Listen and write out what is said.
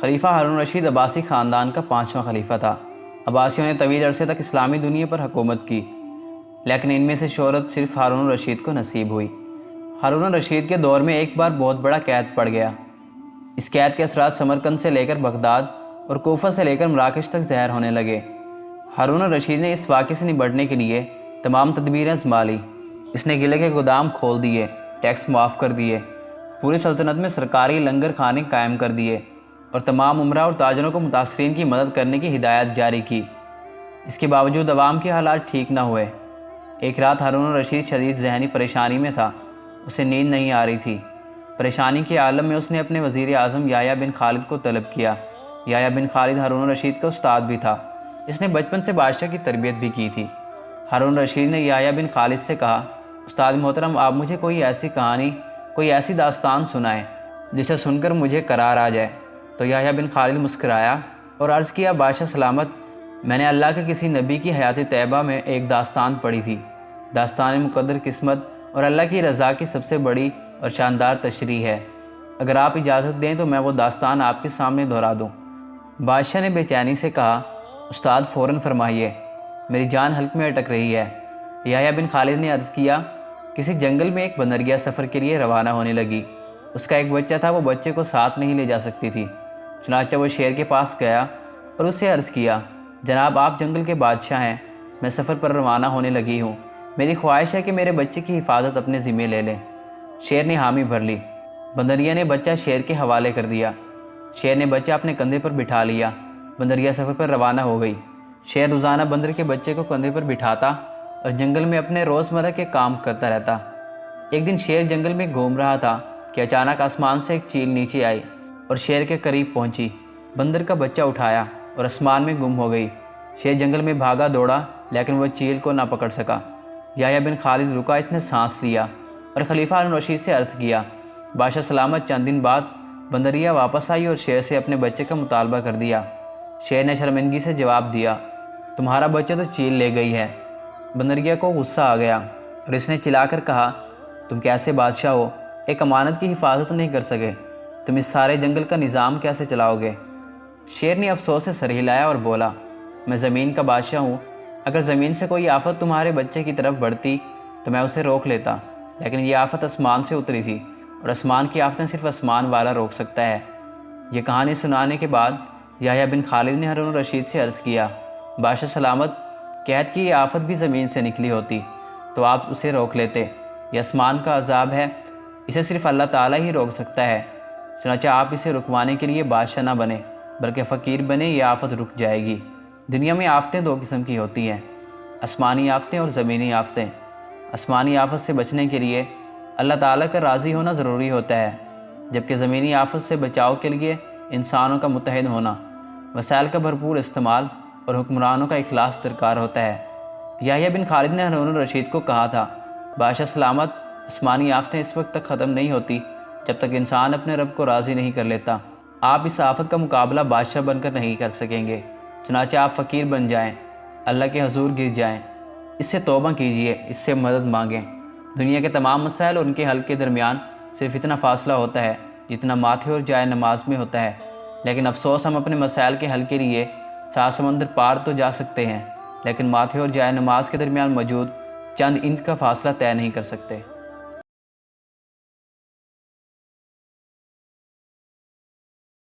خلیفہ ہارون رشید عباسی خاندان کا 5واں خلیفہ تھا۔ عباسیوں نے طویل عرصے تک اسلامی دنیا پر حکومت کی، لیکن ان میں سے شہرت صرف ہارون رشید کو نصیب ہوئی۔ ہارون رشید کے دور میں ایک بار بہت بڑا قحط پڑ گیا۔ اس قحط کے اثرات سمرقند سے لے کر بغداد اور کوفہ سے لے کر مراکش تک ظاہر ہونے لگے۔ ہارون رشید نے اس واقعے سے نمٹنے کے لیے تمام تدبیریں آزما لی۔ اس نے قلعے کے گودام کھول دیے، ٹیکس معاف کر دیے، پوری سلطنت میں سرکاری لنگر خانے قائم کر دیے اور تمام امراء اور تاجروں کو متاثرین کی مدد کرنے کی ہدایت جاری کی۔ اس کے باوجود عوام کے حالات ٹھیک نہ ہوئے۔ ایک رات ہارون رشید شدید ذہنی پریشانی میں تھا، اسے نیند نہیں آ رہی تھی۔ پریشانی کے عالم میں اس نے اپنے وزیر اعظم یحییٰ بن خالد کو طلب کیا۔ یحییٰ بن خالد ہارون رشید کا استاد بھی تھا، اس نے بچپن سے بادشاہ کی تربیت بھی کی تھی۔ ہارون رشید نے یحییٰ بن خالد سے کہا، استاد محترم، آپ مجھے کوئی ایسی کہانی، کوئی ایسی داستان سنائیں جسے سن کر مجھے قرار آ جائے۔ تو یحییٰ بن خالد مسکرایا اور عرض کیا، بادشاہ سلامت، میں نے اللہ کے کسی نبی کی حیات طیبہ میں ایک داستان پڑھی تھی۔ داستان مقدر قسمت اور اللہ کی رضا کی سب سے بڑی اور شاندار تشریح ہے۔ اگر آپ اجازت دیں تو میں وہ داستان آپ کے سامنے دہرا دوں۔ بادشاہ نے بے چینی سے کہا، استاد فوراً فرمائیے، میری جان حلق میں اٹک رہی ہے۔ یحییٰ بن خالد نے عرض کیا، کسی جنگل میں ایک بندرگاہ سفر کے لیے روانہ ہونے لگی۔ اس کا ایک بچہ تھا، وہ بچے کو ساتھ نہیں لے جا سکتی تھی۔ چنانچہ وہ شیر کے پاس گیا اور اس سے عرض کیا، جناب آپ جنگل کے بادشاہ ہیں، میں سفر پر روانہ ہونے لگی ہوں، میری خواہش ہے کہ میرے بچے کی حفاظت اپنے ذمے لے لیں۔ شیر نے حامی بھر لی۔ بندریا نے بچہ شیر کے حوالے کر دیا۔ شیر نے بچہ اپنے کندھے پر بٹھا لیا۔ بندریا سفر پر روانہ ہو گئی۔ شیر روزانہ بندر کے بچے کو کندھے پر بٹھاتا اور جنگل میں اپنے روزمرہ کے کام کرتا رہتا۔ ایک دن شیر جنگل میں گھوم رہا تھا کہ اچانک آسمان سے ایک چیل نیچے آئی اور شیر کے قریب پہنچی۔ بندر کا بچہ اٹھایا اور آسمان میں گم ہو گئی۔ شیر جنگل میں بھاگا دوڑا لیکن وہ چیل کو نہ پکڑ سکا۔ یحییٰ بن خالد رکا، اس نے سانس لیا اور خلیفہ ہارون رشید سے عرض کیا، بادشاہ سلامت، چند دن بعد بندریا واپس آئی اور شیر سے اپنے بچے کا مطالبہ کر دیا۔ شیر نے شرمندگی سے جواب دیا، تمہارا بچہ تو چیل لے گئی ہے۔ بندریا کو غصہ آ گیا اور اس نے چلا کر کہا، تم کیسے بادشاہ ہو، ایک امانت کی حفاظت نہیں کر سکے، تم اس سارے جنگل کا نظام کیسے چلاؤ گے؟ شیر نے افسوس سے سر ہلایا اور بولا، میں زمین کا بادشاہ ہوں، اگر زمین سے کوئی آفت تمہارے بچے کی طرف بڑھتی تو میں اسے روک لیتا، لیکن یہ آفت آسمان سے اتری تھی اور آسمان کی آفتیں صرف آسمان والا روک سکتا ہے۔ یہ کہانی سنانے کے بعد یحییٰ بن خالد نے ہارون رشید سے عرض کیا، بادشاہ سلامت، قحط کی یہ آفت بھی زمین سے نکلی ہوتی تو آپ اسے روک لیتے، یہ آسمان کا عذاب ہے، اسے صرف اللہ تعالیٰ ہی روک سکتا ہے، چنانچہ آپ اسے رکوانے کے لیے بادشاہ نہ بنے بلکہ فقیر بنے، یہ آفت رک جائے گی۔ دنیا میں آفتیں دو قسم کی ہوتی ہیں، آسمانی آفتیں اور زمینی آفتیں۔ آسمانی آفت سے بچنے کے لیے اللہ تعالیٰ کا راضی ہونا ضروری ہوتا ہے، جبکہ زمینی آفت سے بچاؤ کے لیے انسانوں کا متحد ہونا، وسائل کا بھرپور استعمال اور حکمرانوں کا اخلاص درکار ہوتا ہے۔ یحییٰ بن خالد نے ہارون رشید کو کہا تھا، بادشاہ سلامت، آسمانی آفتیں اس وقت تک ختم نہیں ہوتی جب تک انسان اپنے رب کو راضی نہیں کر لیتا۔ آپ اس آفت کا مقابلہ بادشاہ بن کر نہیں کر سکیں گے، چنانچہ آپ فقیر بن جائیں، اللہ کے حضور گر جائیں، اس سے توبہ کیجئے، اس سے مدد مانگیں۔ دنیا کے تمام مسائل اور ان کے حل کے درمیان صرف اتنا فاصلہ ہوتا ہے جتنا ماتھے اور جائے نماز میں ہوتا ہے، لیکن افسوس ہم اپنے مسائل کے حل کے لیے 7 سمندر پار تو جا سکتے ہیں، لیکن ماتھے اور جائے نماز کے درمیان موجود چند انچ کا فاصلہ طے نہیں کر سکتے۔